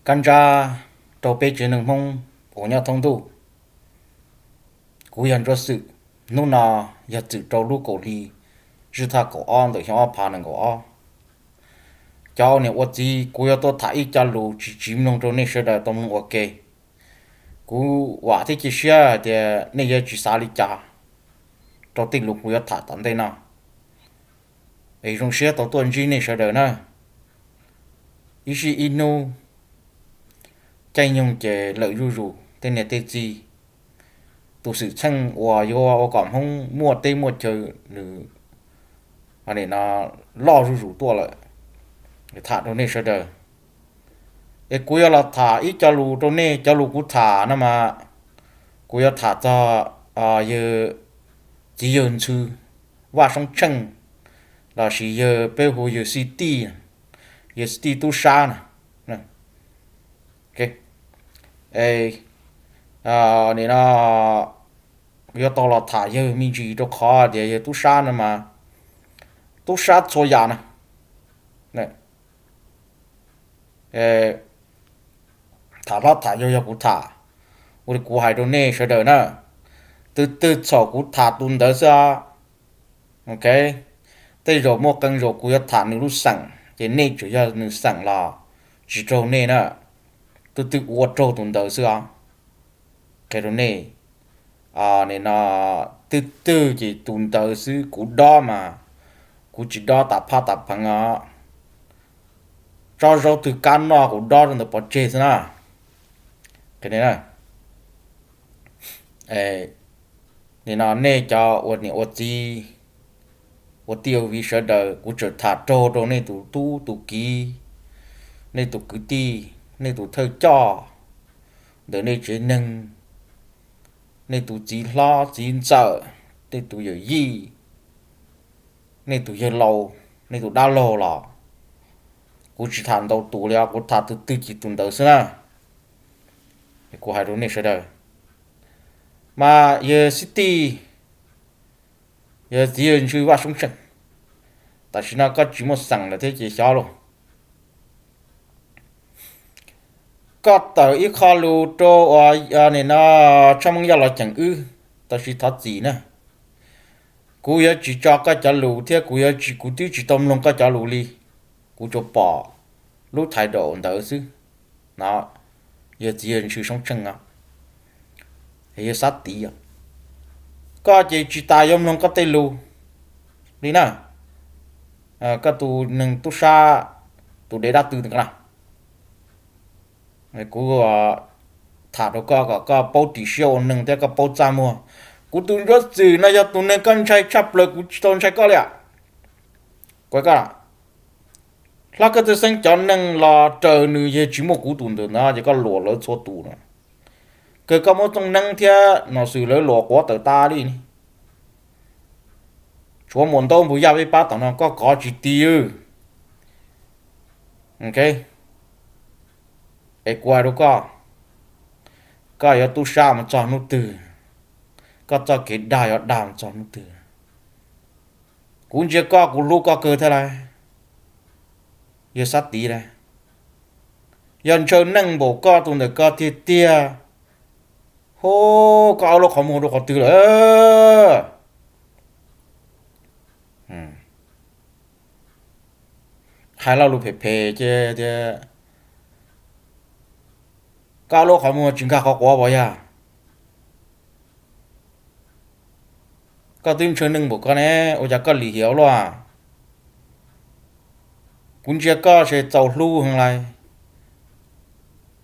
căn ra trâu bê chuyện nâng mông của nhau thông tu cú hiện cho sự nô nà ya tự trâu lu cổ đi chứ ta cổ on được nhau phá nâng cổ on cháu này ớt gì cú ya tôi thấy cha lu chỉ chìm nông trâu này sẽ đợi tôi mong ok cú quả thì chỉ xe thì này ya chỉ xả đi cha trâu tình lu cú ya thả tận đây nào ấy trong xe tôi tuần gì này sẽ đợi nè ý chí inu chạy nhung chế lợi ru ru tên này tên gì tu sự chăng và yo cảm không mua tên mua chơi nữ anh này nó lo ru ru tua lại thả đồ này sẽ đời cái cuối là thả ít cho lù đồ này cho lù cũng thả nó mà cuối thả cho giờ chỉ dân sư và sống chăng là chỉ giờ bây giờ giờ city giờ city tu sa nè ok ê này nó giờ tao là thả giờ mình chỉ cho khó để giờ tu sa nè mà tu sa cho nhà nè nè ê thả lót thả giờ cũng thả 우리 구하이도네 셔더나 뜨뜨 cho cú thả tuần đó ra ok đây rồi mua cân rồi cú thả nữ lúc sẵn thì nên chủ yếu nữ sẵn là chỉ trâu nè nè tự tự uất trâu tuần đó ra cái đó nè nên là tự tự chỉ tuần đó sư cú đó mà cú chỉ đó tập phăng cho rồi từ can nó cú đó rồi bỏ chết nè cái này nè nên nó nè cho ớt này ớt gì ớt tiêu vì sợ đời cũng trở thả trâu rồi nên tụ ký nên tụ cứ ti nên tụ thơ cho để nên chế nâng nên tụ chỉ lo chỉ sợ nên tụ giờ gì nên tụ giờ lâu nên tụ đa lâu là cũng chỉ thằng đầu tụ là cũng thả từ chỉ tuần đầu xưa nè cũng hay rồi nên sợ đời mà giờ city giờ chỉ là chui vào sông sân tại vì nó có chỉ một sẵn là thế chỉ sao luôn có tờ ít khó lưu cho nên nó trong nhà là chẳng tại vì thật gì nè cú giờ chỉ cho cái trả lưu thế cú giờ chỉ cú tiêu chỉ tôm luôn cái trả lưu đi cú cho bỏ lúc thái độ đỡ chứ nó giờ chỉ là chui sông sân thì sát tí có chỉ tài ông luôn có tay lưu đi nè có tụ nâng tụ sa tụ để đa từ từ nào cú thả đâu có bao tỷ siêu nâng theo có bao trăm mua cú tụ rất gì này cho tụ nâng con trai chắp lời cú tôn trai có lẽ quay cả là cái thứ sinh cho nâng là trời nữ gì chỉ một cú tụ được nó chỉ có lúa lớn số tụ nữa cái có một trong nâng theo nó xử lý lúa quá tới ta đi chúa muốn đâu bây giờ với ba tao nó có chỉ tiêu ok ai qua đâu có giờ tu sa mà cho nó từ có cho cái đài ở đàm cho nó từ cũng chỉ có cũng lúc có cơ thế này giờ sát tí này giờ chơi nâng bộ có tụi này có tia tia hô có áo lúc không mua được có từ rồi hai là lúc phê chứ cao lúc không mua chuyện cả có quá bao giờ có tin chơi nâng bộ con này ôi giờ có lý hiểu luôn cũng chỉ có sẽ tàu lưu hàng này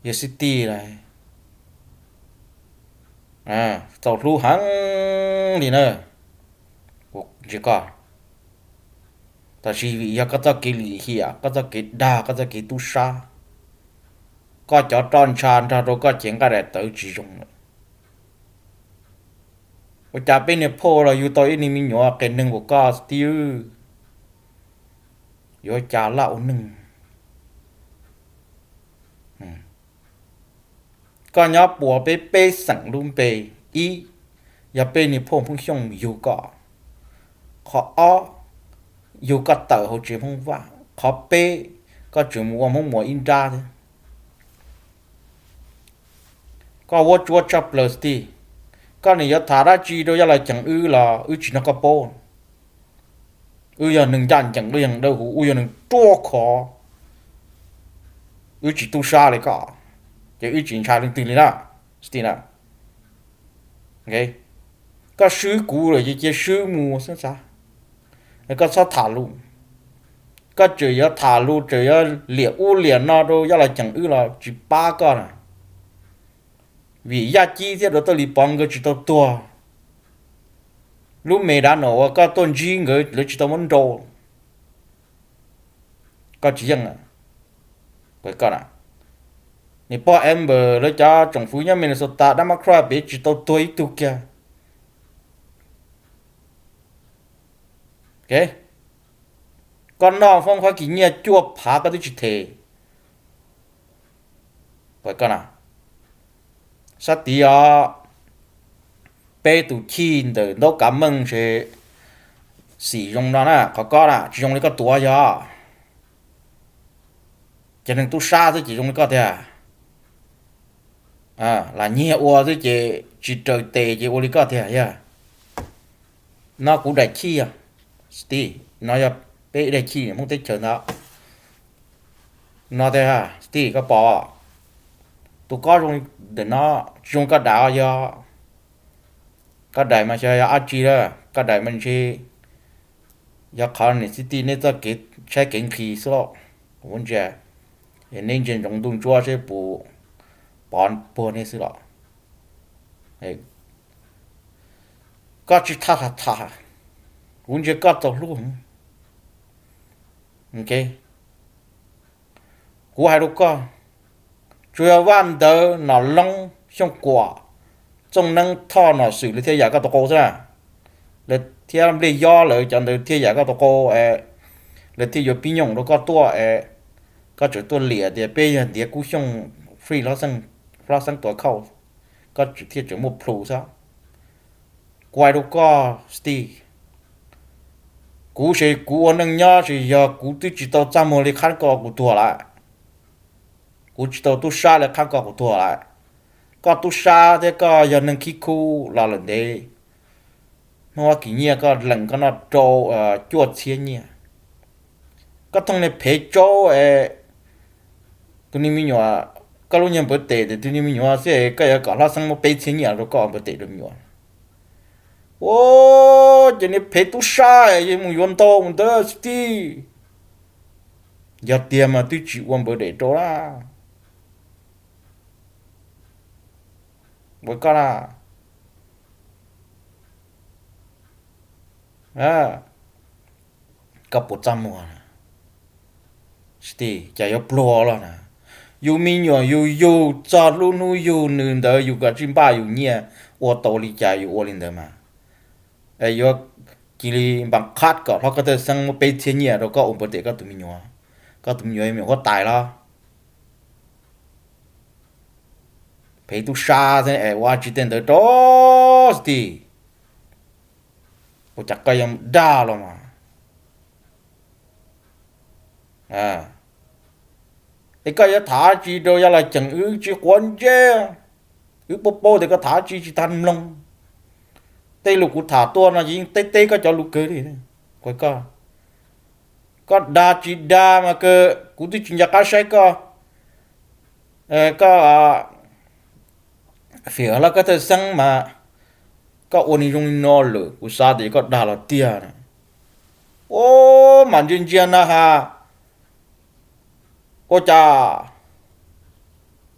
giờ city này tàu lưu hàng đi nữa cũng chỉ có ta chỉ vì có cho cái lý hiểu có cho cái đa có cho cái tu sa có cho tròn tròn ra rồi có chuyện cái này tới chỉ dùng ở cha bên này phô là yêu tôi ini mình nhỏ cái nâng của có tiêu yêu cha lão nâng có nhỏ bùa bê bê sẵn luôn bê ý ya bên này phô phong xong yêu có khó yêu có tờ hồ chí phong vàng khó bê có chuyện mua mong mua in ra thôi có vô chúa chấp plus đi có này giờ thả ra chi đâu giờ là chẳng là chỉ nó có bố giờ nâng dàn chẳng đâu chẳng đâu giờ nâng chua khó chỉ tu sa lại cả chỉ chỉ cha lên tiền là tiền là ok có sư cũ rồi chỉ sư mù sao sao có sao thả luôn có chỉ có thả luôn chỉ có liền nó đâu giờ là chẳng là chỉ ba con à vì giá chi thì đó tôi đi bằng cái chỉ tao tua lúc mẹ đã nổ có tôn chi người lấy chỉ tao muốn đồ có chỉ rằng à cái con à nè bỏ em bờ lấy cho政府nhà Minnesota Democrat bị chỉ tao tuổi tu kia ok con nó phong khoa kỹ nhiên chua phá cái thứ chỉ thể cái con à sát tí à bé tụ thiên de nó cảm ơn sẽ sử dụng nó nè có là chỉ dùng cái tua giờ cho nên tu sa thì chỉ dùng cái thôi là nhẹ ua thì chỉ trời tệ chỉ ua cái thôi à nó cũng đại chi à tí nó giờ bé đại chi không thể chờ nó thế à tí cái bỏ tụ có dùng để nó dùng cái đảo giờ cái đại mà chơi ăn chi đó cái đại mình chơi giờ khảo này city này ta kết chơi kinh khí số vấn đề nên trên trong đông chúa sẽ bù bón này số ấy có chỉ thà vấn đề có tao luôn ok cú hai đứa con chủ yếu vấn đề nó lông xong quả trong năng thọ nó xử lý theo giá các tổ ra là theo lý do lại chẳng được theo giá các tổ là theo giờ pin nhung nó có tua có chỗ tua lìa thì bây giờ thì cú xong free nó sang tuổi khâu có chỗ theo chỗ một plus sao quay đâu có sti cú sẽ cú năng nhá thì giờ cú chỉ tao trăm một lấy khăn cò của tua lại cú chỉ tao tu sa lấy khăn cò của tua lại có tu sa thế có giờ nâng khí khu là lần đấy nó kỹ nhiên có lần có nó trâu chuột thiên nhiên có thằng này phải trâu tụi mình nhỏ có lúc nhận bớt tệ thì tụi mình nhỏ sẽ cái có là sang một bể thiên nhiên rồi có bớt tệ được nhỏ ô cho nên phải tu sa vậy mình vận động đó đi giờ tiền mà tôi chịu quan bớt để trâu ra với con có 100 mùa thì chả có pro rồi nè yêu mình nhỏ yêu cho luôn nu yêu nương đó yêu cả chim ba yêu nhẹ ô tô đi chả yêu ô lên đó mà yêu chỉ là bằng cát có nó có thể sang một bể thiên nhẹ rồi có ổn bớt để có tụi mình nhỏ mình có tài lo phải tu sa thế qua chỉ tên tới đó thì chắc cái em đa rồi mà cái thả chỉ đâu là chẳng chỉ quan chế bố thì có thả chỉ thành long tây lục của thả tua nó chỉ tây có cho lục cơ đi coi có đa chỉ đa mà cơ cũng thì chỉ cái sai có phía là cái thời sang mà có ôn dùng nó lử của sao thì có đa là tia này ô mà trên trên na ha cô cha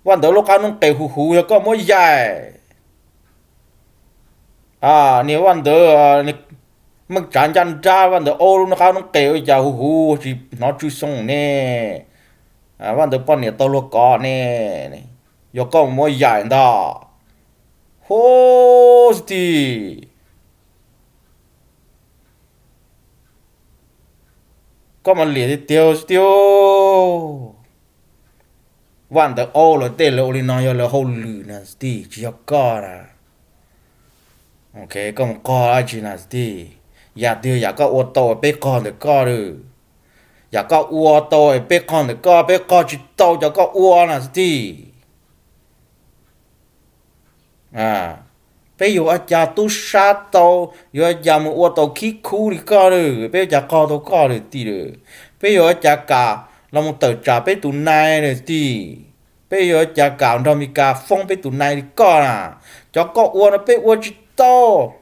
วันเดียวลูกค้านุ่งเตะหูแล้วก็ไม่ใหญ่เนี่ยวันเดียวนี่มึงจานจ้าวันเดียวโอ้ลูกค้านุ่งเตะจะหูจีน้องจุส่งเนี่ยวันเดียวป้อนเนี่ยตัวลูกก้อนเนี่ยยกก็ไม่ใหญ่ด้าโอ้สตีก็มันเหลือเดียววันเดียวโอ้เลยเตะเลยโอลินอยเลยเขาลือนะสตีจีก็นะโอเคก็มันก็ไอจีนะสตีอยากเดียวอยากก็อวดโตไปก่อนเดี๋ยวก็เลยอยากก็อวดโตไปก่อนเดี๋ยวก็ไปก่อนจีโตอยากก็อวดนะสตี à bây giờ ở nhà tu sát tàu giờ nhà một ô tàu khí khu đi coi rồi bây giờ coi tàu coi rồi tí rồi bây giờ ở nhà cả là một tờ trả bây tụ này rồi tí bây giờ ở nhà cả nó mi cả phong bây tụ này đi coi à cho có ô nó bây ô chỉ tàu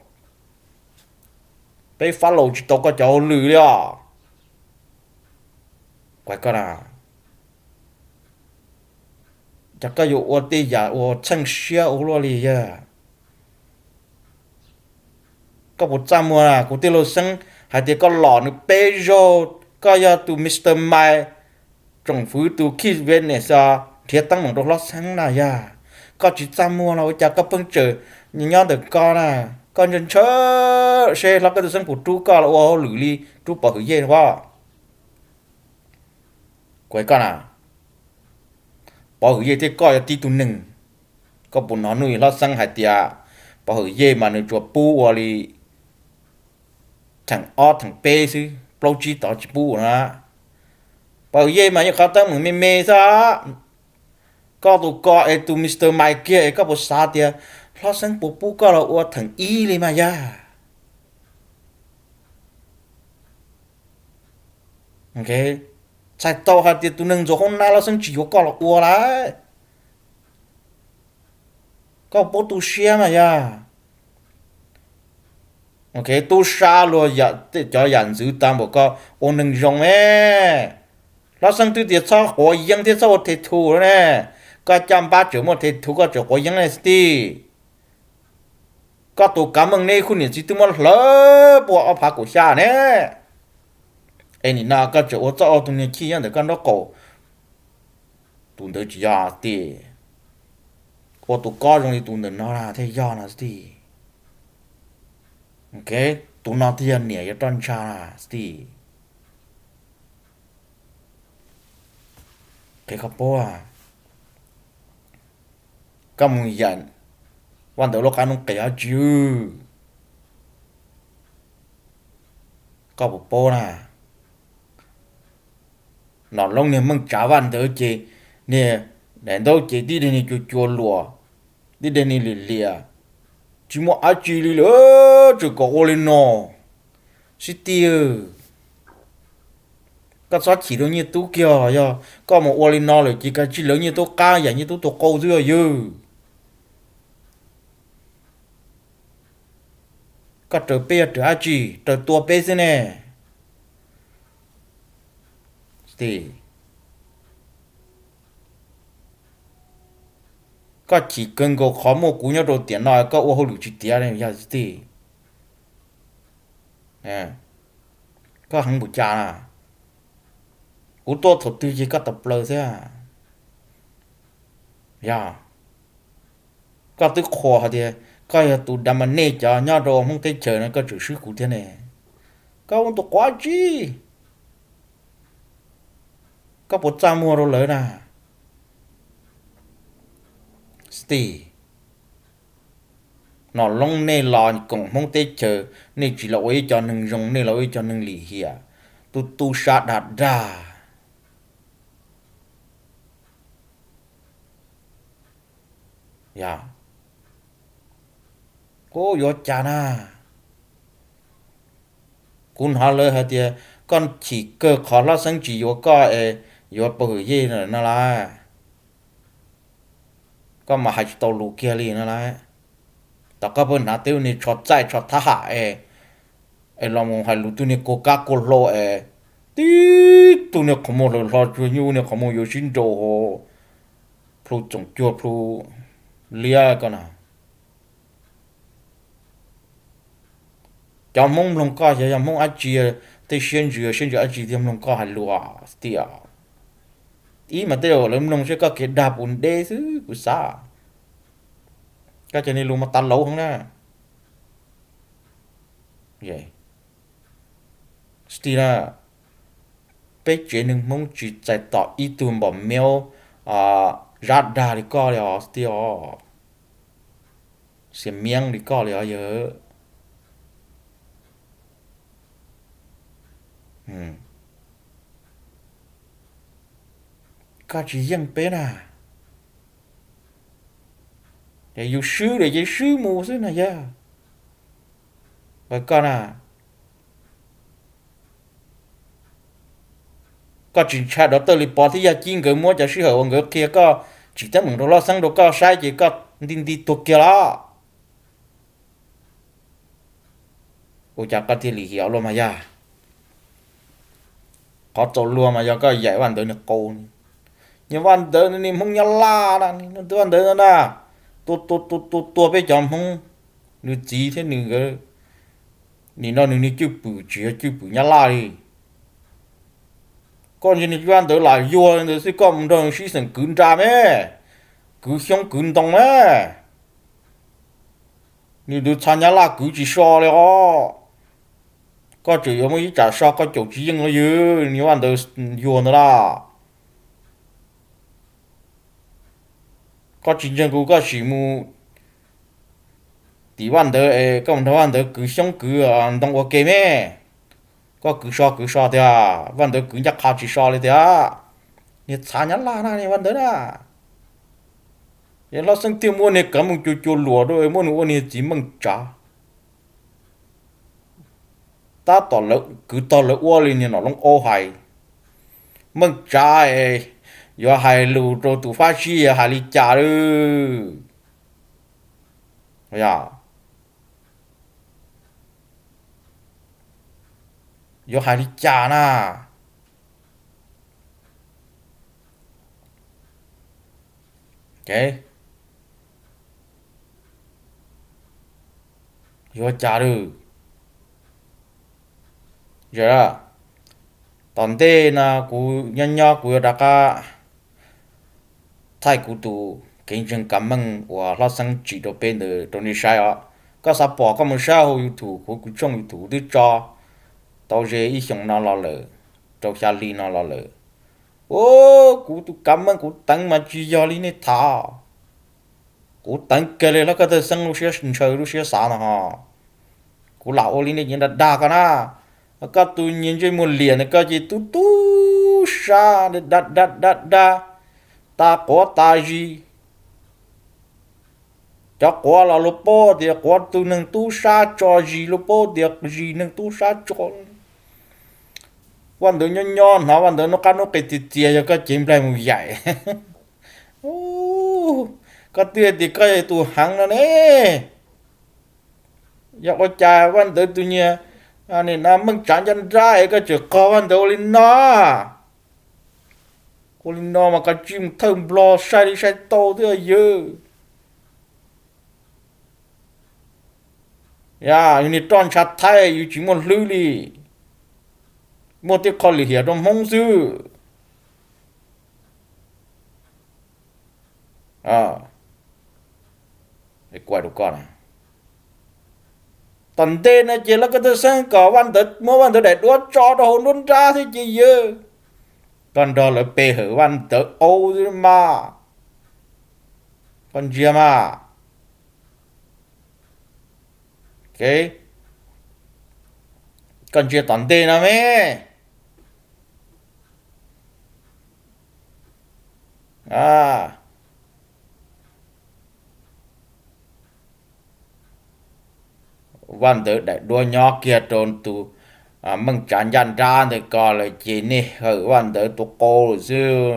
bây phát lộ chỉ tàu có cháu lử đi à quay coi à chắc có dụ ô tí giờ ô chân xe ô lo đi à có một trăm mua à của tiêu lô sinh hay thì có lọ nước Peugeot có giờ tụ Mr. Mai trong phứ tụ khi về này sao thiệt tăng một đôi lót sáng là ya có chỉ trăm mua là chắc có phân trở nhưng nhau được con à con nhân chớ xe là cái tụ sinh của chú con là ô lử ly chú bỏ hủy dây quá quay con à bỏ hủy dây thì coi là tí tụ nừng có bốn nó nuôi lót sáng hay tiệt bỏ hủy dây mà nuôi chuột pu hoặc là thằng O thằng P chứ bao chi tỏ chỉ pu nữa bảo ye mà như khó tâm mừng mê mê sao có tụ có ấy tụ Mr. Mike kia ấy có bộ sao tiệt lo sang bộ pu có là ô thằng y lên mà ya ok sai tao hạt tiệt tụ nâng rồi hôm nay lo sang chỉ có là ô lại có bộ tụ xe mà ya ok tụ xa rồi ya cho dàn giữ tam bộ có ô nâng rong ấy lo sang tư tiệt sao hội dân tiệt sao thể thù rồi nè có trăm ba triệu một thể thù có chỗ hội dân này đi có tụ cảm ơn này khu này chỉ tụi mình lỡ bộ ở phá của xa nè anh na có chỗ cho tụi này khi anh được con đó cổ tụi nó chỉ ra thì có tụ có trong tụi nó là thế do là gì ok tụi nó thì anh nhảy cho tròn cha là gì cái cặp bố à các mùng nhậnวันเดียวเราการต้องเกี่ยจื้อก็บอกโป้น่ะนอนลงเนี่ยมึงจ้าวันเดียวจีเนี่ยแดนโตจีที่เดนี่จัวจัวลัวที่เดนี่เลียจีมัวอาจีเลยจะก็โอเลนอสิเตียก็ซอchỉ được như tú kia ya có một ô lên rồi chỉ cần chỉ lớn như tú ca dạng như tú tổ câu dưới rồi có trở bê trở chỉ trở tua bê thế nè thì có chỉ cần có khó một cú nhau đầu tiên nói có ô hậu chỉ tiền này giờ thì nè có hàng bút cha à cú to thật tư chỉ có tập lời thế à ya có tư khó hả thì có là tụ đam mê cho nhau đồ không thấy chờ nó có chữ sức cụ thế này có ông tụ quá chi có một trăm mua rồi lớn à stì nó lông nê lò cũng không thấy chờ nê chỉ là ấy cho nâng rong nê là ấy cho nâng lì hìa tu sát đạt ra ya cô yo chana cún hà lơ hả tiệt con chỉ cơ khó lo sang chỉ yo có yo bự gì nữa nó là có mà hai tàu lù kia liền nó là tao có bên nào tiêu này chọt chạy chọt thả hạ lòng hai lù tiêu này coca cola tí tiêu này không một lo chuyện như này không một yo xin đồ hồ pro trồng chua pro lia con nào cho mong lòng co cho mong ăn chia tới xin rửa ăn chia thì lòng co hay lùa tiệt ý mà tới rồi lòng sẽ có cái đạp ổn đê chứ của sao cái cho nên luôn mà tan lâu không nè vậy stila bây giờ nên mong chỉ tại tỏ ý tưởng bỏ mail ra đà đi coi rồi stila xem miếng đi coi rồi giờ cái chỉ riêng bé à để yêu sư để yêu sư mù sư này ya vậy con à có chuyện cha đó tôi liền bỏ thì giờ chín người mua cho sư hậu người kia có chỉ tới mình đâu lo sang đâu có sai chỉ có đi tuột kia đó ôi chắc có thì lý hiểu luôn mà ya có tổ luôn mà giờ có dạy bạn tới được cô nhưng bạn tới nên không nhớ la đó nên bạn tới đó tua bây giờ không nữ gì thế nữ cái nữ nó nữ chịu bự chịu bự nhá la đi con gì bạn tới lại vua rồi sẽ có một đồng sĩ sinh cứng ra mẹ cứ xong cứng đồng mẹ nữ được tham nhá la cứ chỉ soเลยcó chỉ có mấy trả so có chỗ riêng rồi chứ nếu bạn tới vua nữa là có chính chân cũng có sĩ mu tí bạn tới có một thằng bạn tới cứ xong cứ đồng ok mẹ có cứ so thế à bạn tới cứ nhắc khao chỉ soเลยthế à你参加啦那你问得啦，人老生点么你根本就落到么你我你只门扎，ta tỏ lỡ cứ tỏ lỡ qua liền nó long ô hay, mừng cha ấy, giờ hay lù rồi tụ phát chi hay đi cha rồi, ya, giờ hay đi cha na, ok, giờ cha rồi. Giờ là tận thế na cú nhân nhọ cú đã cả thay cú tu kinh doanh cảm mừng và lo sang chỉ đồ bên de đồ này sai à có sao bỏ có một sao hồi thủ cú trong thủ đi cho tao dễ ý xong nó lo lỡ cho xa li nó lo lỡ ô cú tu cảm mừng cú tăng mà chỉ do li này thà cú tăng cái này nó có thể sang lúc xưa sinh chơi lúc xưa sao nó ha cú lão li này nhìn đã đa cái na có tu nhìn chơi một liền có chỉ tu sa đa ta có ta gì cho có là lúc bố thì có tu nâng tu sa cho gì lúc bố thì gì nâng tu sa choวันเดินย้อนๆนะวันเดินนกกันนกเป็ดติดเจียก็จิ้มได้มือใหญ่โอ้ก็เตี้ยติดก็ไอตัวหังนะเนี่ยอยากว่าจ่ายวันเดินตัวเนี่ยอันนี้นะมึงจานยันได้ก็จะขอวันเดินลินนากูลินนามันก็จิ้มเทิมบลอใส่โตเท่าเยอะย่าอยู่ในตอนชัดไทยอยู่จิมันลือลีmột tiếng con lì hiểu trong mong dư à để quay được con à tận tên này chỉ là cái thứ sang có văn tự mỗi văn tự để đua cho đồ luôn ra thì chỉ dư còn đó là bề hở văn tự ô mà con gì mà ok con chưa tận tên nào mấy à văn tự đại đua nhỏ kia trốn tụ mừng chán dàn ra thì còn là chỉ nè hở văn tự tụ cô chứ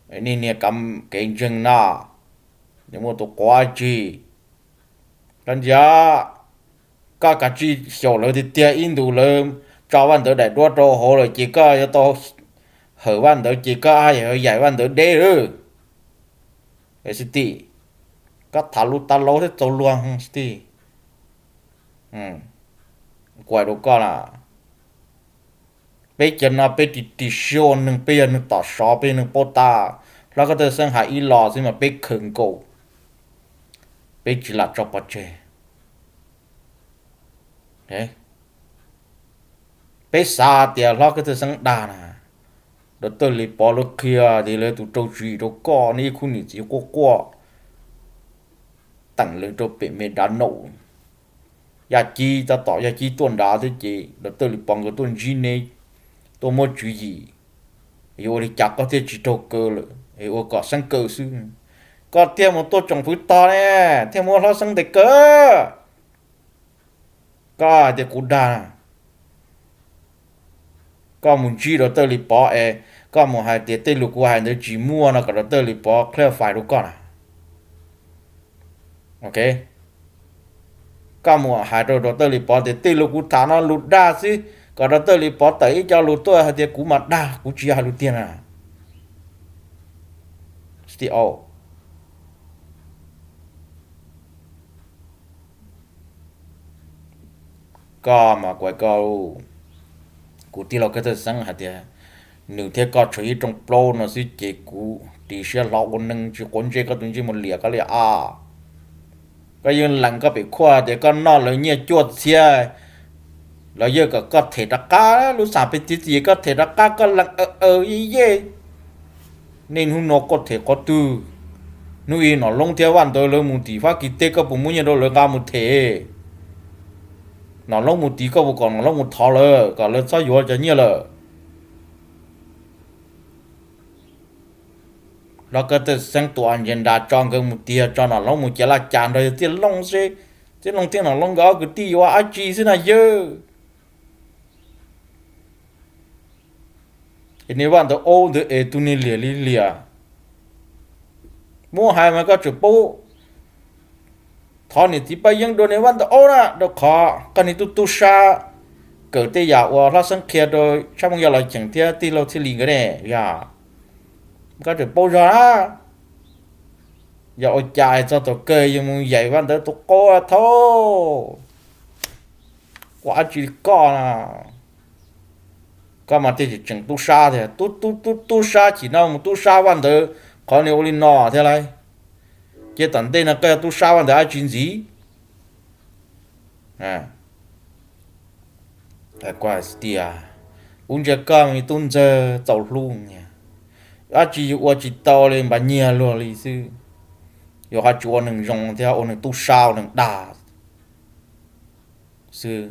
nên nè cầm cái rừng nọ nhưng mà tụ quá chi con giá có cả chi hiểu rồi thì tia in đủ lớn cho văn tự đại đua trâu hồ rồi chỉ có cho tôi hở văn tự chỉ có ai hở giải văn tự đế rồi cái gì có thả lút ta lố thế tôi luôn không gì quay đồ con à bây giờ nó bây thì show nâng bây giờ nâng tỏ xó bây nâng bố ta nó có thể sang hại ý lò chứ mà bây khẩn cổ bây chỉ là cho bó chê đấy bây xa thì nó có thể sang đà nè đó tôi lấy bỏ lúc kia thì lấy tụ trâu trì đồ con đi khu nị chỉ qua tặng lên cho bị mê đá nổ ya chi ta tỏ ya chi tuần đá thế chị đó tôi lấy bằng cái tuần gì này tôi mua gì yêu thì chắc có thể chỉ trâu cơ rồi yêu có sang cơ sư có thêm một tô trồng phú to nè thêm một lo sân để cơ có để cú đà có muốn chi đó tới lì bỏ có một hai tiết tới lục của hai đứa chỉ mua nó có đó tới lì bỏ clear file đúng con à ok có một hai đứa đó tới lì bỏ thì tới lục của thằng nó lụt đa xí có đó tới lì bỏ tới cho lụt tôi hai tiết cú mặt đa cú chỉ hai lụt tiền à still có mà quay câu cú tí lo cái thứ sáng hạt tiệt nếu thế có chơi trong pro nó sẽ chế cú thì sẽ lọ con nâng chỉ con chơi có từng chỉ một lìa cái lìa à cái yên lặng có bị khoa để con nó lấy nhẹ chuột xe là giờ có thể đặt cá lúc sáng bên tí gì có thể đặt cá có lặng ý gì nên hôm nó có thể có từ nuôi nó lông theoวันtôi lấy một tí phát kỳ tê có bụng muốn nhiều đâu lấy cả một thể nó lông một tí có một còn nó lông một thò lơ còn lên sao vô cho nhiều lợ nó có thể sang tổ anh dân đã chọn cái một tia cho nó lông một chỉ là chán rồi tiền lông xe tiền lông tiền nó lông gạo cái tí qua ai chi thế này dơ nếu bạn tôi ô được ấy tụi này lìa mua hai mà có chụp bố thọ này thì bây giờ đồ này bạn tôi ô nè đồ khó cái này tu sa cỡ tây giả và nó sang kia rồi trong giờ là chẳng tiếc tí lâu thì liền cái này ya có chụp bố ra giờ ôi chạy cho tôi cười nhưng mà vậy bạn tôi có thôi quá chỉ có à có mà thì chẳng tu sa thì tu sa chỉ nào một tu sa bạn tôi có nhiều linh nọ thế này cái tận đây là cái tu sa bạn tôi ai chuyện gì à tại quá stia uống giờ cam thì tuân giờ tàu luôn nha à chỉ chỉ tàu lên bà nhia luôn lý sư yo ha chuan nang rong theo on tu sao nang đà sư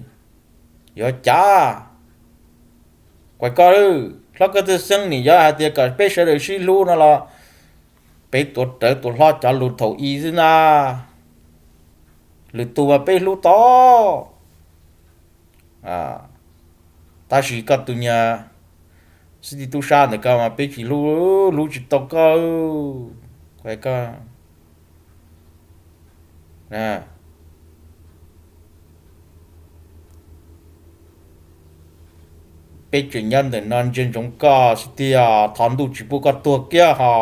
yo cha quay coi ư nó cái thứ sinh này giờ thì cả bé sẽ được suy lu nó là bé tuổi lo cho lụt thầu y thế na lụt tu mà bé lu to à ta chỉ có tu nhà sĩ tu sa này cả mà bé chỉ lu chỉ to cơ quay coi nè bây giờ nhân thì non trên chúng ta thì thằng đủ chỉ có tua kia ha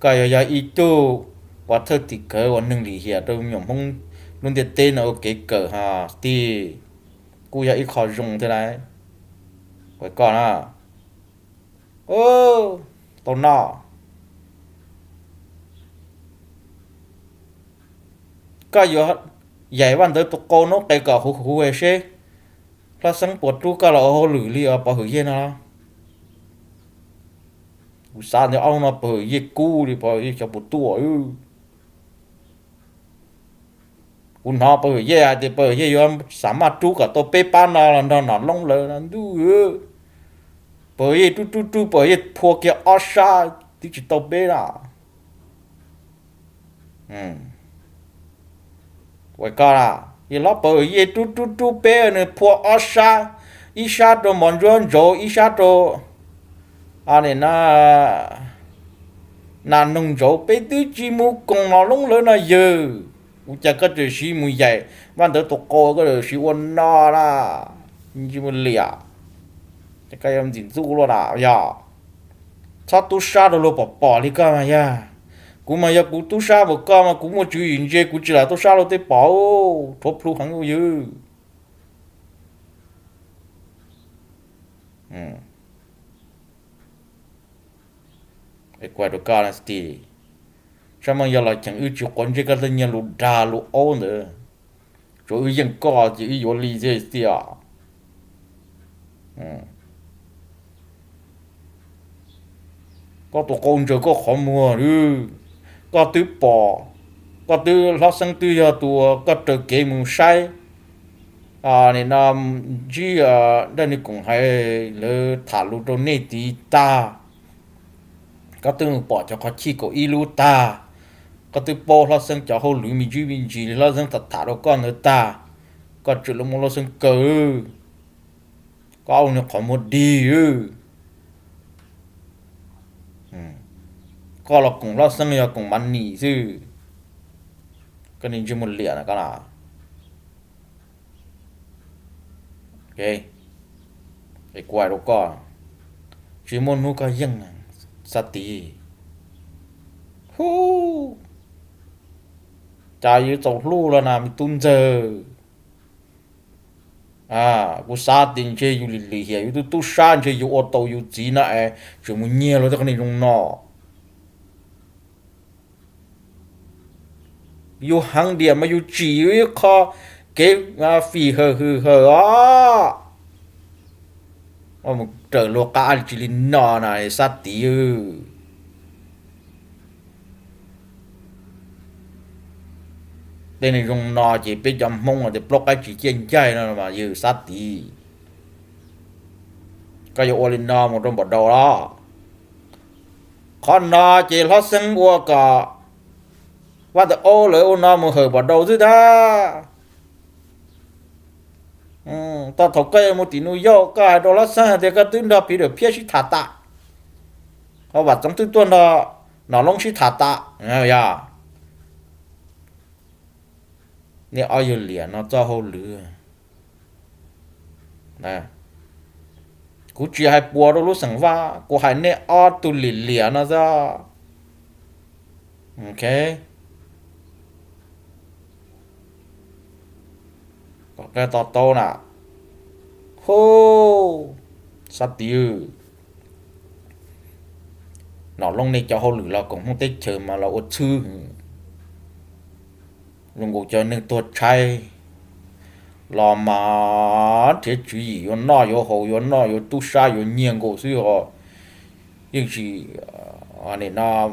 cái giờ ít tu và thật thì cỡ và nâng lý hiểu đâu nhom không luôn để tên ở cái cỡ ha thì cú giờ ít khó dùng thế này phải còn à ô tao nọ cái giờ vậy bạn tới tụi cô nó cái cỡ hú hú ấy xe là sáng bột chú cả là họ lử li ở bảo hiểm nào sao thì ông nó bảo hiểm cũ thì bảo hiểm cho bột tuổi cũng họ bảo hiểm thì bảo hiểm em sắm mà chú cả tôi bê pan nào là nó lông lờ nó đu bảo hiểm chú bảo hiểm phô kia ở xa thì chỉ tôi bê là vậy cả là thì nó bảo hiểm chú bê này phô ở xa ít xa rồi mòn rồi ít xa rồi anh này na nông dấu bé tứ chi mu cùng nó lông lớn là giờ chắc có thể xí mùi dày văn tới tụi cô có thể xí quân nó là như một lìa chắc cái em dính du luôn à ya sao tu sa rồi bỏ đi cơ mà ya cú mà ya cú tu sa một cơ mà cú một chữ gì chứ cú chỉ là tu sa rồi tới bỏ thốt luôn hắn đâu chứ quay được cả là gì sao mà giờ là chẳng ưu chuộng con cái cái nhà lụt đà lụt ôn nữa rồi dân có chỉ vô lý gì gì à có tụi con rồi có khó mua nữa có tứ bò có tứ lót sang tứ giờ tụi có trở kế mùng sai nên chỉ đây này cũng hay là thả lụt đồ này tí ta có từng bỏ cho có chi có ilu ta có từ bỏ lo sang cho hậu lũ mình chỉ mình chỉ lo sang thật thà đâu con người ta có chuyện là một lo sang cờ có ông nó có một đi có là cũng lo sang là cũng bán nỉ chứ cái này chỉ một liền là cái nào ok cái quài đâu có chỉ một nụ có yên sát tí hu chạy tàu lu là làm tung giờ cú sát tiền chơiอยู่lì hiểu tu san chơiอยู่ô tôอยู่gì nè chỉ muốn nhiều rồi cái này trong nọอยู่hàng điểm màอยู่chỉ khó cái phi hờ mà trở lo cả chỉ linh nọ này sát tí đây này dùng nọ chỉ biết chấm mông là để block cái chỉ trên chơi nó mà như sát tí cái yêu linh nọ một trong bắt đầu đó con nọ chỉ nó sinh qua cả và từ ô lỡ ô nọ một hồi bắt đầu chứ ta ta thọc cây một tí nuôi dâu cái đó là sao thì cái tuyến đó bị được phía sĩ thả tạ họ bảo trong tuyến tuần đó nó lông sĩ thả tạ nghe ya nè ai yêu liền nó cho hậu lửa nè cú chỉ hai bùa đó lúc sáng va cú hai nè ở tu liền nó ra ok có cái to nè hô sát tiêu nó lông này cho hậu lửa là cũng không tích chờ mà là ốt chư luôn ngủ cho nên tôi trai là mà thế chú ý yo na yo hậu yo na yo tu sa yo nhiên cổ suy họ nhưng chỉ anh này na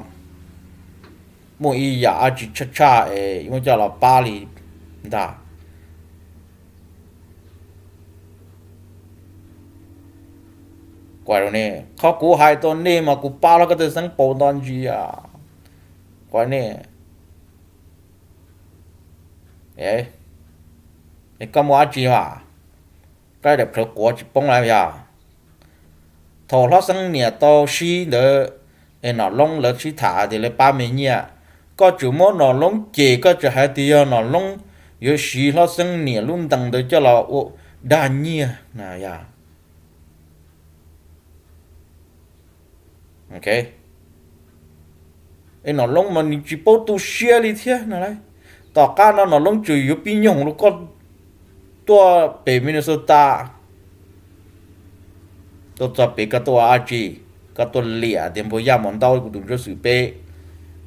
mỗi ý giả chỉ cha ấy nhưng mà là ba lì đã quay rồi nèเขากูhaiตัวนี่màกูbaแล้วก็จะสั่งปูตอนจีquay nè ấy cái mua gì mà cái đẹp thật quá chỉ bông lại vậy thầu nó sang nhà to xí nữa nó lông lợn xí thả thì lấy ba mươi nhia có chủ mốt nó lông chỉ có chỉ hai tiền nó lông yếu xí nó sang nhà luôn tăng được cho là đa nhia nè ya ok nó lông mà chỉ bố tu xia đi thế này đấy tao cá nó lông chủ yếu pin nhung nó cóตัวเปมินโซตาตัวเปกับตัวอาจีกับตัวเหลี่ยเดี๋ยวพยายามมัน到กูดูจะสืบเป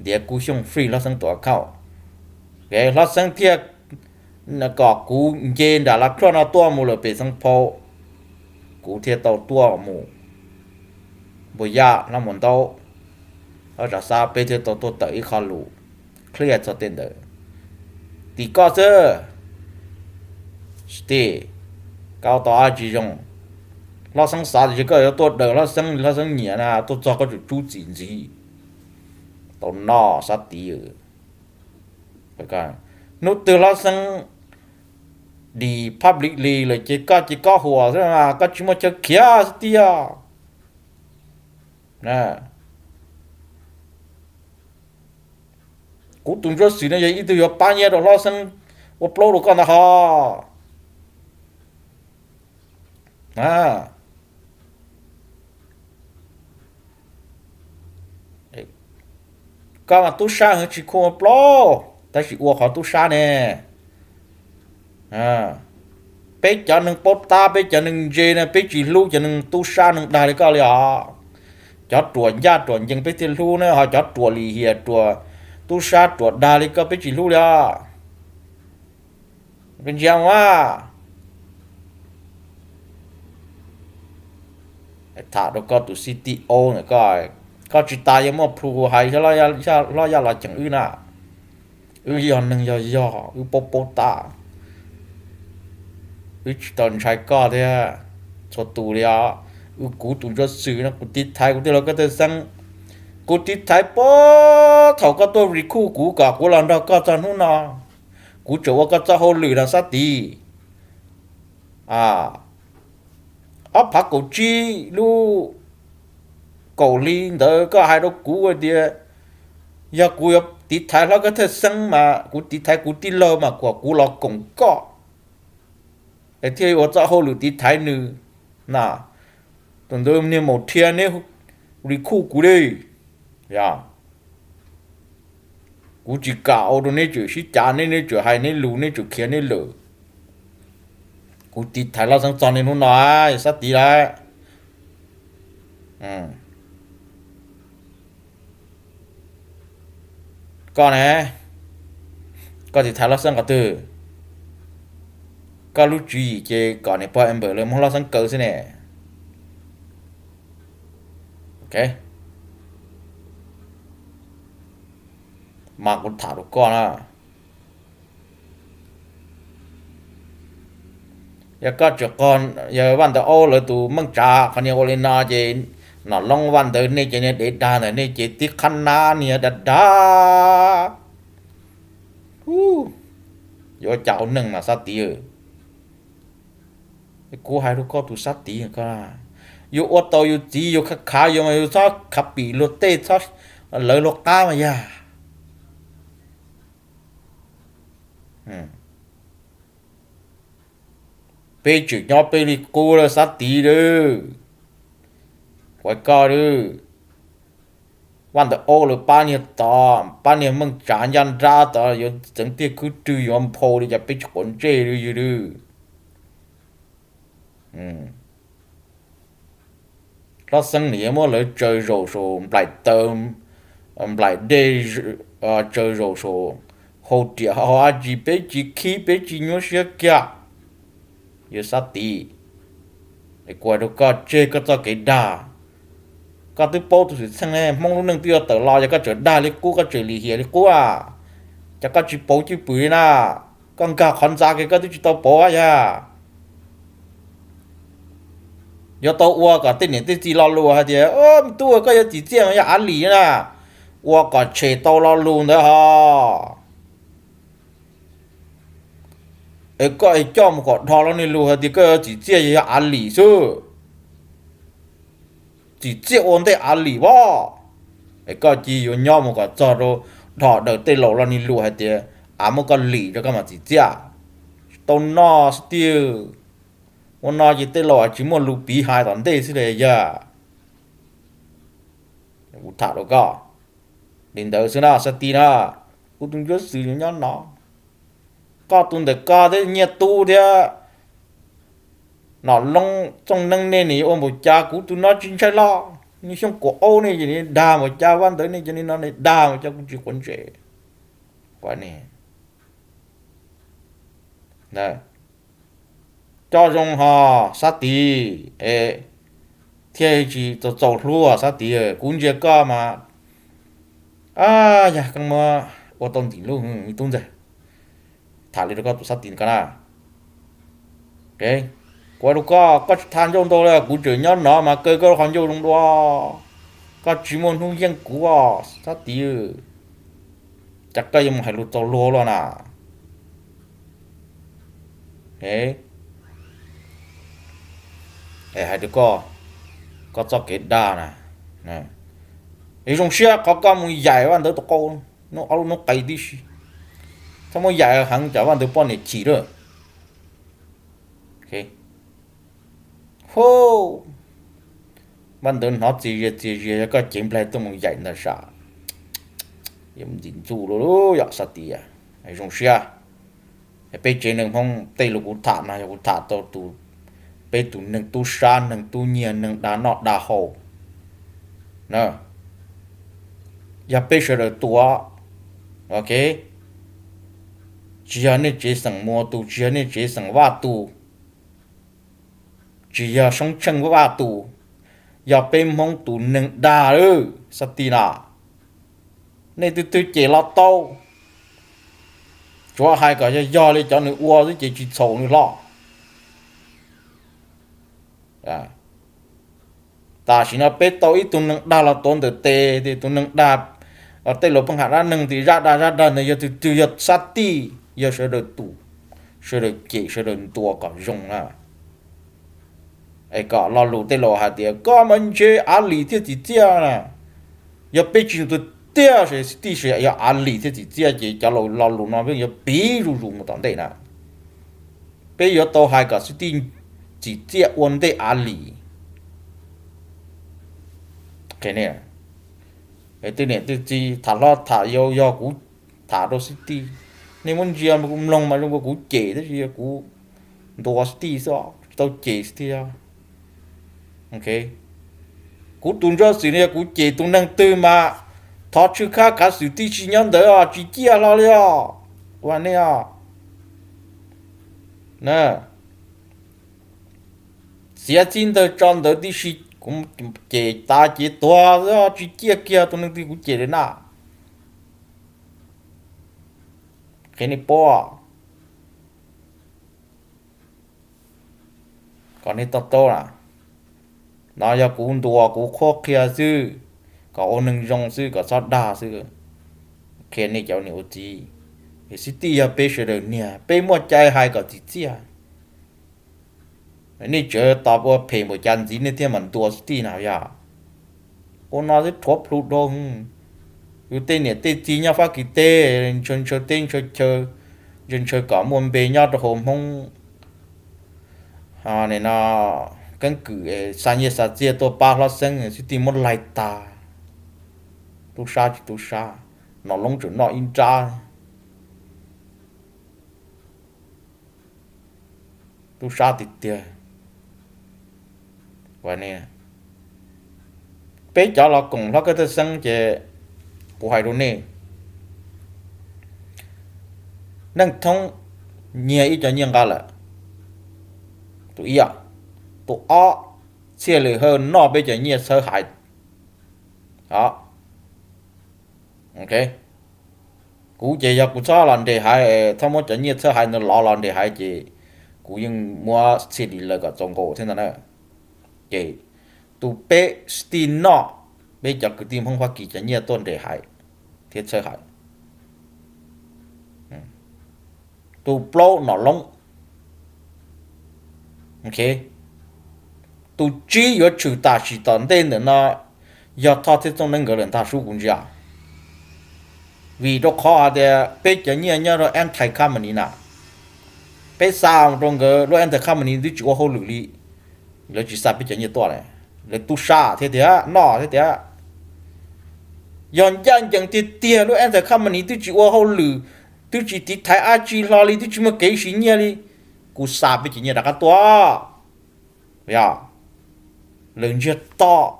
เดี๋ยวกูส่งฟรีแล้วสั่งตัวเข้าเดี๋ยวแล้วสั่งเทียน่ะก็กูเย็นดาลักครอนเอาตัวมูเลยไปสั่งพอกูเทียตัวมูพยายามแล้วมัน到แล้วจะซาเปเทียตัวเตะขาลูเคลียร์จะเต็มเลยตีก็เจอstay cao to chỉ dùng lo sang啥thì cái tôi đỡ lo sang nhẹ na tôi cho cái chú chín gì tôi no sát tí phải không nút từ lo sang đi publicly là chỉ có hòa thế mà có chỉ một chơi kia tí nè cú tung cho xí này ít từ bao nhiêu đó lo sang upload được con nào ha có mà tu sa hơn chỉ không upload ta chỉ uo họ tu sa nè bây giờ nâng posta bây giờ nâng dê nè bây chỉ lu giờ nâng tu sa nâng đài cái gì à cho chuột gia chuột nhưng bây tiền lu nè họ cho chuột lì hiệt chuột tu sa chuột đài cái bây chỉ lu đó bên giang quá thả đó có tụ CTO này có chỉ ta giống một phu hay cho lo ya là chẳng ư nà yon nâng yo popo ta chỉ tận trái có thế cho tụ đi cú tụ cho sự nó cú tít thái cú tít nó có thể sang cú tí thái bó thầu có tôi rì khu cú cả cú lần đó có cho nó nào cú chỗ có cho hồ lử là sát tí à ấp phá cổ chi lu cổ linh đó có hai đâu cú ở địa giờ cú tí thái nó có thể sinh mà cú tí thái cú tí lơ mà của cú là cũng có để thì ở cho hồ lử tí thái nữ nà tuần đó nên một thiên này rì khu cú đi ya cú chỉ cạo rồi nên chữ sĩ trả nên chữ hay nên lù nên chữ kia nên lử cú tí thái là sang chọn nên nó nói sát tí lại con này có thì thái là sang cả từ có lúc chú ý chứ còn này bỏ em bờ lên mong là sang cỡ thế này ok mà cũng thả được con à giờ có cho con giờวันđó ô là tụ măng trà con nhiều lên na chứ nó longวันđó này chứ này để đa này này chứ tí khăn na này đặt đá giờ cháu nâng mà sát tí ở cô hai đứa con tụ sát tí cơ à yo ô tô yo chỉ yo khá khá yo mà yo sao khắp bị lột tê sao lợi lột ta mà ya bây chữ nhỏ bây đi cô là sát tí đó quay co đóวันđó ô là bao nhiêu măng trả nhân ra đó yo chẳng tiếc cứ trừ yo âm phô đi cho bây chuẩn chê đó yo đó nó sinh niệm mà lấy chơi rổ sổ lại tôm lại đê chơi rổ sổ hồ địa họ chỉ bé chỉ khí bé chỉ nhớ xe kia giờ sát tí để qua đâu có chơi có cho cái đà có tới bao tôi sang này mong lúc nâng tiêu tờ lo cho có chơi đà lấy cú có chơi lì hiền lấy cú à cho có chỉ bao chỉ bưởi na con cả con ra cái có tôi chỉ tao bao à giờ tao uo cả tên này tên gì lo lùa hả chứ tôi có giờ chỉ tiền mà ăn lì nè uo cả chơi tao lo luôn đó ha ấy có ấy cho một con thò lo này lùa hả thì có chỉ tiền mà ăn lì chứ chỉ tiền ổn để ăn lì quá ấy có chỉ có nhau một con cho rồi thò đầu tên lo này lùa hả thì ăn một con lì cho các mà chỉ tiền tao no still我拿起电脑只么录比海当地是的呀，我查了个，领导是那是的那，我动作是人家拿，搞动的搞的热度的，那弄trong nâng này này ôm một cha cũ tụi nó chính xác lo, như xong cổ ô này chỉ nên đà một cha văn tới này cho nên nó này đà một cha cũng chỉ quan trẻ, quá nè, này. cho dùng họ sát tí thế chỉ cho走路啊sát tí cũng chưa có mà à ya càng mà ô tô tí luôn tung rồi thả lên đó có sát tí cái nào ok qua lúc có than trong đó là cũng chỉ nhớ nó mà cơ cơ hoàn trong đó có chỉ muốn hướng dẫn của sát tí chắc cái em hay lụt tàu lúa luôn à ok hai đứa có cho cái đà nè ấy trong xe có một dài bạn tới tao câu nó cày đi xong rồi dài hàng chả bạn tới bọn này chỉ rồi ok hô bạn tới nó chỉ có chém lại tôi một dài là sao em dính chú rồi đó sao tí à ấy trong xe bây giờ nâng phong tây lục thả này cũng thả tao tụ bây tụ nâng tu san nâng tu nhiên nâng đá nọ đá hồ nè giờ bây giờ được tua ok chỉ nên chỉ sang mua tu chỉ nên chỉ sang vá tu chỉ giờ sống chân vá tu giờ bây mong tu nâng đá ư sát tì nà nên tôi chỉ lo tao cho hai cái giờ lên cho nó uo chứ chỉ sầu nó lo à ta chỉ nó bé tôi tụi nâng đa là tốn từ tê thì tụi nâng đa ở tê lô bằng hạ ra nâng thì ra này giờ từ giờ sát ti giờ sẽ được tụ sẽ được chỉ sẽ được tua cả rong à ai cả lo lụt tê lô hạt tiền có mình chơi ăn lì thì chỉ chia nè giờ bé chỉ tụi tia sẽ ti sẽ giờ ăn lì thì chỉ chia chỉ cho lo lụt nó bây giờ bí rù một tận đây nè bây giờ tao hai cả sẽ ti chỉ chia vấn đề ăn lì cái này cái từ này từ gì thả lo thả yo cú thả đồ city nên muốn gì mà cũng lòng mà luôn cú chế thế gì cú đồ city sao tao chế city à ok cú tuân ra sự này cú chế tuân năng tư mà thọ chữ khác cả sự tí chỉ nhân đấy à chỉ chia lo đi à quan này à nè xia chín tới tròn tới tí chỉ cũng chế ta chế toa đó chỉ chia kia tuân năng tư cú chế đến nào cái này bỏ còn này to là nó giờ cũng đùa cũng khó kia chứ có ông nâng rong chứ có sao đa chứ cái này cháu nhiều gì thì city giờ bây giờ được nè bây mua trái hai cái gì chứ à này chờ tao bỏ phê một chân gì nên thêm mình đùa city nào vậy ông nói rất thốt lụt đông ưu tiên này tên gì nhau phát kỳ tê chân chơi tên chơi dân chơi cả môn bề nhau được hôm không này nó căn cứ sang như sao chia tôi ba lát sinh thì tìm một lại ta tu sa nó lông chỗ nó in ra tu sa thì tiền vậy nè bé cháu là cùng nó cái thứ sinh chế của hai đứa này nâng thông nhiều ít cho nhiều cái là tụi à tụi ó chia lì hơn nó bây giờ nhiều sợ hãi đó ok cú chỉ giờ cú cho lần để hại thông một chuyện nhiều sợ hãi nó lo lần để hại chỉ cú nhưng mua xe đi là cái trong cổ thế nào nữa chỉ tụi bé tin nó bây giờ cứ tìm không hoa kỳ chuyện nhiều tuần để hại thiết sợ hãi tụi blow nó lông ok tụi chỉ có chủ ta chỉ tận tên nữa nó giờ thao thiết trong những cái人他说工价vì đó khó để bây giờ nhiều rồi em thấy khám mình nè bây sao trong cái rồi em thấy khám mình đi chịu hậu lực đi rồi chỉ sao bây giờ nhiều to này rồi tu sa thế thế nọ thế thế yon dân chẳng thì tiền rồi em thấy khám mình đi chịu hậu lực tôi chỉ thấy thái ai chỉ lo đi tôi chỉ mà cái gì nhiều đi cú sa bây giờ nhiều đã cái to ya lớn chưa to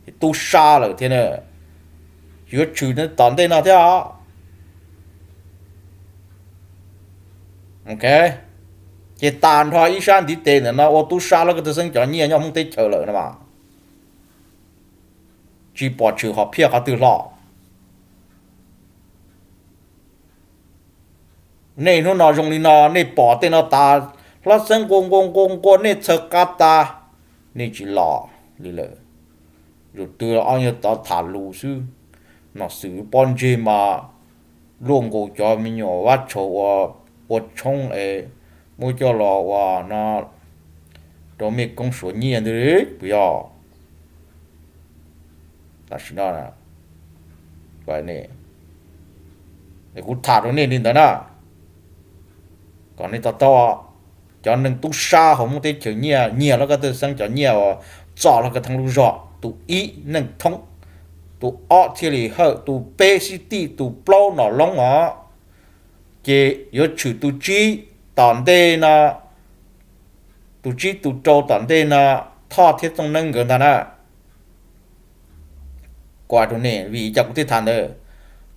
thì tu sa rồi thế này giữa chữ nó tận đây nào thế à ok cái tàn thôi ý san thì tên là nó ô tu sa nó cái thứ sinh cho nhiều nhau không thể chờ lợi nữa mà chỉ bỏ chữ họ phía họ từ lọ này nó nói dùng đi nó này bỏ tên nó ta nó sinh con này chờ cả ta này chỉ lọ đi lợi rồi từ đó anh ta thả lù sư nó xử bọn gì mà luôn cố cho mình nhỏ vắt chỗ và trong ấy mỗi cho lò và nó đó mình công số nhiều đấy bây giờ là xin đó là vậy nè để cũng thả nó lên đến đó nè còn này tao to cho nên tu sa không thể chịu nhiều nó có từ sang cho nhiều cho nó cái thằng lu rõ tu ý nên thông tu ở thì lì hơi tu bct tu blow nó lông nó chỉ có chữ tu chi tận đây na tu chi tu trâu tận đây na thọ thiết trong nâng gần thằng qua chỗ này vì chắc cũng thể thành được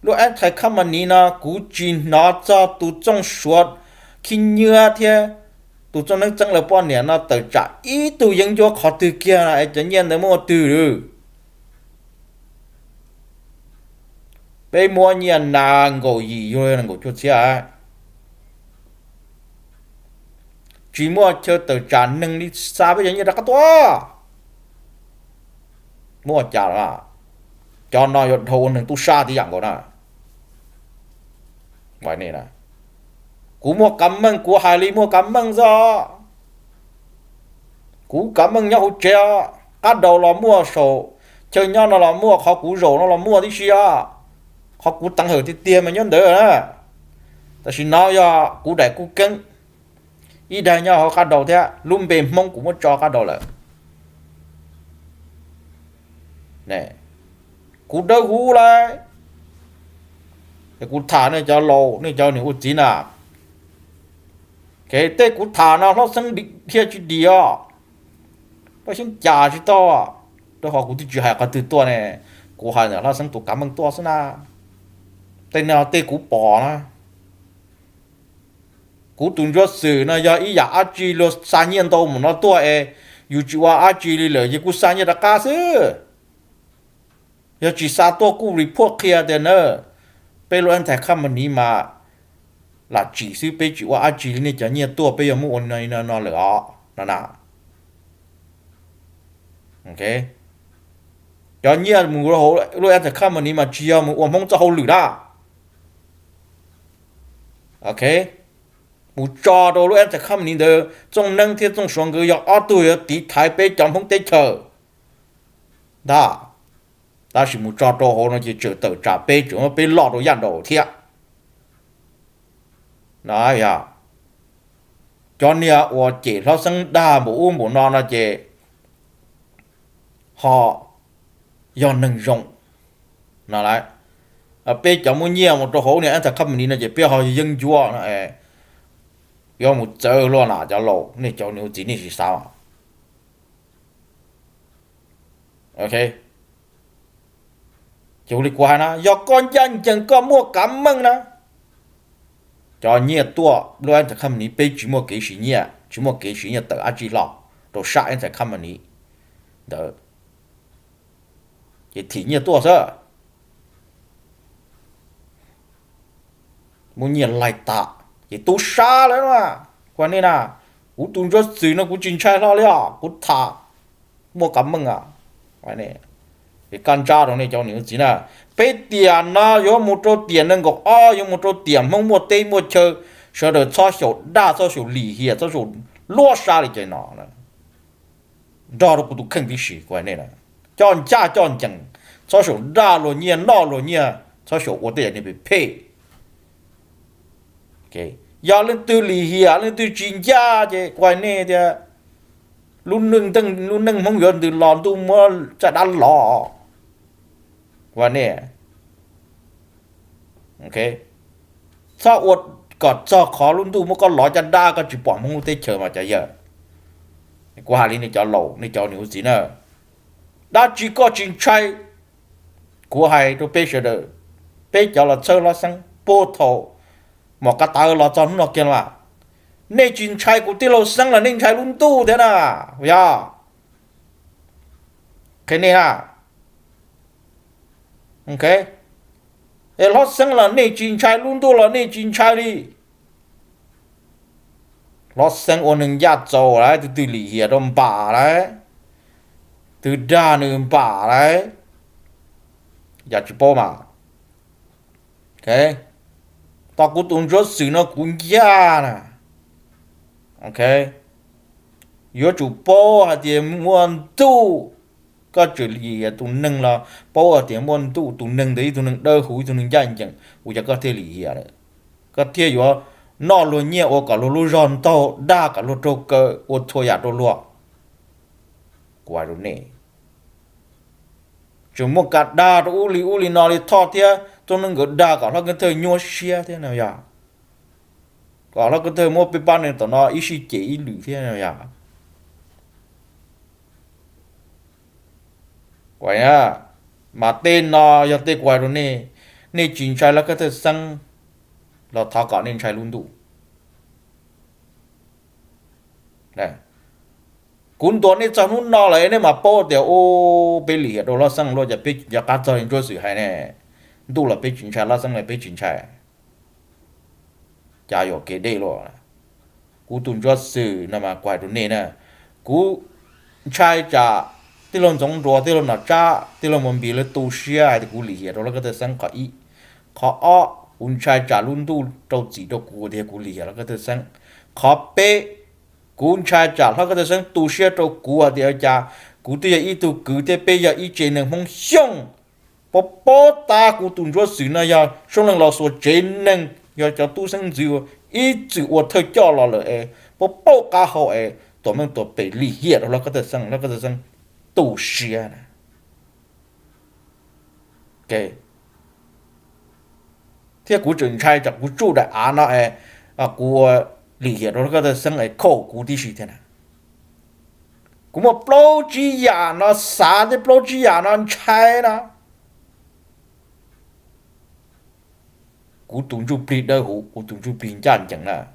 lúc anh thấy khăm anh na cú chín nó cho tu trong suốt khi nhớ thế tu trong nâng chẳng là bao nhiêu nó tự trả ý tu những chỗ khó từ kia là chẳng nhiên được một từ rồi bây mua nhiên nàng ngồi gì rồi là ngồi chút xíu chỉ mua chơi từ trả nâng đi xa bây giờ như đã có to mua chả là cho nó yo thâu nâng tu sa thì dạng của nó vậy này nè cú mua cảm ơn cú hai lý mua cảm ơn do cú cảm ơn nhau chơi bắt đầu là mua sổ chơi nhau nó là mua họ cú rổ nó là mua đi xia họ cú tăng hở thì tiền mà nhân đỡ nèแต่สิน้อยกูได้กูเก่งอีได้เนี่ยเขาขัดดอกเท่าลุ่มเบมมงกูมาจอขัดดอกเลยเนี่ยกูเด้อกูเลยแต่กูถาเนี่ยจะโลเนี่ยจะเนี่ยกูจีน่ะcái tếtกูถานะเราสังดิเทียจีดีอ่ะเพราะฉันจ่าชิโต้อ่ะตัวเขากูที่จีหายกันตัวตัวเนี่ยกูหายเนี่ยเราสังตัวกำมังตัวซะนะแต่เนี่ยเตกูปอนะcú tung cho sự nó do ý giả ác chi lo san nhiên đâu mà nó to yêu chỉว่าác chi liเลยcú san nhiên đã cá sư giờ chỉ sa to cú report kia để nữa bây giờ anh thấy khăm mình ní mà là chỉ sư bây chỉว่าác chi li này chả nhiên to bây giờ muốn này nó lỡ nó nè ok cho nhiên muốn rồi hổ rồi anh thấy khăm mình ní mà chỉ muốn mong cho hổ lử đó ok một trò đồ lúc em sẽ không nhìn được trong nâng thiết trong xuống người ở tuổi tí thái bê trong không tế chờ đó đó là một trò đồ hồ nó chỉ chờ tự trả bê chúng nó bê lọt đồ dàn đồ thiệt đó ya cho nên là chỉ nó sinh đa một một non là chỉ họ do nâng rộng nó lại ở bê trong một nhiều một trò hồ này em sẽ không nhìn là chỉ bê họ dân chúa nó do một giờ luôn à cho lộ này cho nếu chỉ này thì sao à ok chủ lịch qua nó do con dân chẳng có mua cảm ơn nó cho nhiều tua luôn anh sẽ không ní bây chỉ mua cái gì nhỉ chỉ mua cái gì nhỉ tự ăn chỉ lọ đồ sát anh sẽ không ní đỡ thì nhiều tua sao muốn nhiều lại tạ thì tu sa đấy mà quan nên là cú tung cho sự nó cú chính trai lo liệu cú thả mua cảm ơn à quan này cái căn cha đó này cho những gì nè bây tiền nó có một chỗ tiền nên có có một chỗ tiền mong mua tây mua chơi sau đó cho số đa cho số lì hiệp cho số lúa sa đi cái nó đó là cú tu khinh đi sĩ quan này nè cho cha cho chẳng cho số đa rồi nhia nọ rồi nhia cho số của tiền này bị phê ok giờ lên từ lì hiệp lên từ chuyên gia chứ quay này thì luôn nâng mong muốn từ lòn tu mua cho đan lò quay này ok sao uất còn cho khó luôn tu mua con lò cho đa có chỉ bỏ mong tết chờ mà chả giờ qua đi này cho lẩu này cho nhiều gì nữa đã chỉ có chuyện trai của hai tôi bây giờ được bây giờ là chơi là sang bố thầu một cái tàu là cho nó kia mà nên chuyện trai của tiêu lâu sang là nên trai luôn tu thế nào ya cái này à ok để nó sang là nên chuyện trai luôn tu là nên chuyện trai đi nó sang ôn những giá trâu đấy từ lì hiệp đông bà đấy từ đa nương bà đấy giá trị bao mà ok tao cũng tung cho sự nó cũng giá nè ok yếu chủ bao hạt tiền muốn tu có chuyện gì tụi nâng là bao hạt tiền muốn tu tụi nâng đấy tụi nâng đỡ hủi tụi nâng danh chẳng ui có thể lý hiểu đấy có thể yếu nó luôn nhẹ ô cả luôn giòn tao đa cả luôn trâu cơ ô thôi à trâu lụa qua rồi nè chúng một cả đa rồi u li nó đi thọ thế tôi nâng cái đa cả nó cái thời nhua xia thế nào vậy cả nó cái thời mua bị ban này tao nó ít xí chỉ lử thế nào vậy vậy à mà tên nó giờ tên quay rồi nè nè chính trai là cái thời sang là thọ cả nên trai luôn đủ này cuốnตัวนี้จะนู่นนอเลยเนี่ยมาโป้เดี๋ยวโอ้ไปเหลียดเราสั่งเราจะไปจะการจะเห็นช่วยสื่อให้เนี่ยดูละไปจินชัยเราสั่งเลยไปจินชัยจะอยู่เกเดโลกูตุนช่วยสื่อนะมากว่าตัวนี้นะกูใช้จะไป tí lần giống đồ tí lần nào cha tí lần mình bị là tu sửa hay cú lì rồi cái thứ sang khó ý khó ó un trai trả luôn tu trâu chỉ đâu cú thì cú lì rồi cái thứ sang khó bê cú trai trả nó cái thứ sang tu sửa trâu cú thì cha cú thì ý tu cứ thì bây giờ ý chế năng phong xong bố bố ta cú tuân cho sự này ya xong lần là số chế năng ya cho tu sang dừa ý chữ ở thời cho là lợi bố bố cá họ tụi mình tụi bị lì hiệt rồi cái thứ sang nó cái thứ sang tu sửa này cái thế cú chuẩn trai chắc cú chủ đại án nó cú lì hiệt rồi cái thứ sang khổ cú đi gì thế nào cú mà bao chi ya nó xả thì bao chi ya nó trai nó cú tung chu bị đỡ hủ cú tung chu bị chán chẳng là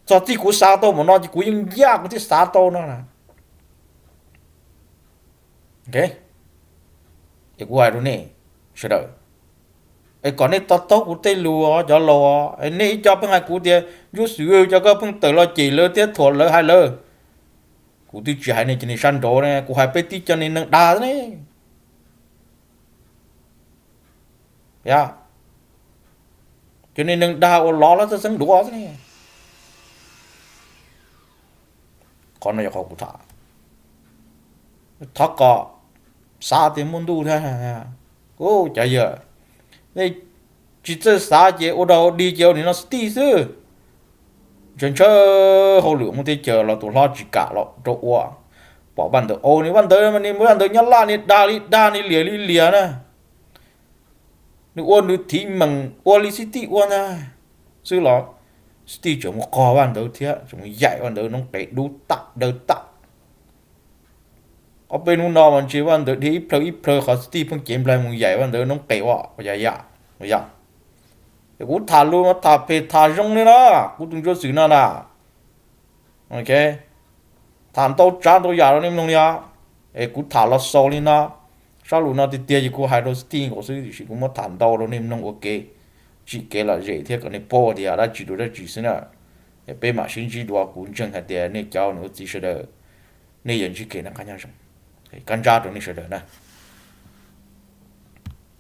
cho tí cú xả đâu mà nó chỉ cú những ya cú tí xả đâu nó là ok thì cú ai rồi nè sẽ đợi còn này tao tao cú tây lùa cho lùa này cho bên hai cú tiền rút sữa cho các bên tự lo chỉ lơ tiết thuở lơ hai lơ cú tí chỉ hai này chỉ này săn đồ này cú hai bên tí cho nên nâng đá đấy ya cho nên nâng đá ô ló nó sẽ sinh đũa thế còn này khó cú thả thắc cọ xa tiền môn đu thế ô chả giờ đây chỉ chơi xa chế ô đâu đi chơi thì nó tí chứ chân chơi hậu lửa một tí chờ là tụi lo chỉ cả lọ đồ quá bỏ bàn được ô nếu bàn tới mà nếu bàn tới nhát la này đa này lìa nè nếu ôn nếu thì mằng ôn li city ôn à chứ là city chỗ một cò bàn tới thế chúng dạy bàn tới nó phải đu tắc đỡ tắc ở bên nó mà chỉ bàn tới thì ít phơi họ city phong kiếm lại một dạy bàn tới nó phải quá bây giờ cú thả luôn mà thả về thả rong nữa đó cú tung cho sự nào nè ok thả tàu trả tàu giả nó nem nông ya cú thả là sâu lên đó sau lúc nào thì tiền thì cú hai đôi tiền của sự thì cú mất thả tàu nó nem nông ok chỉ cái là dễ thế còn này bỏ thì đã chỉ được chỉ xin à bên mà xin chỉ đồ cú chân hạt tiền này cháu nó chỉ sẽ được này dân chỉ cái nó cá nhân xong cái căn ra được này sẽ được nè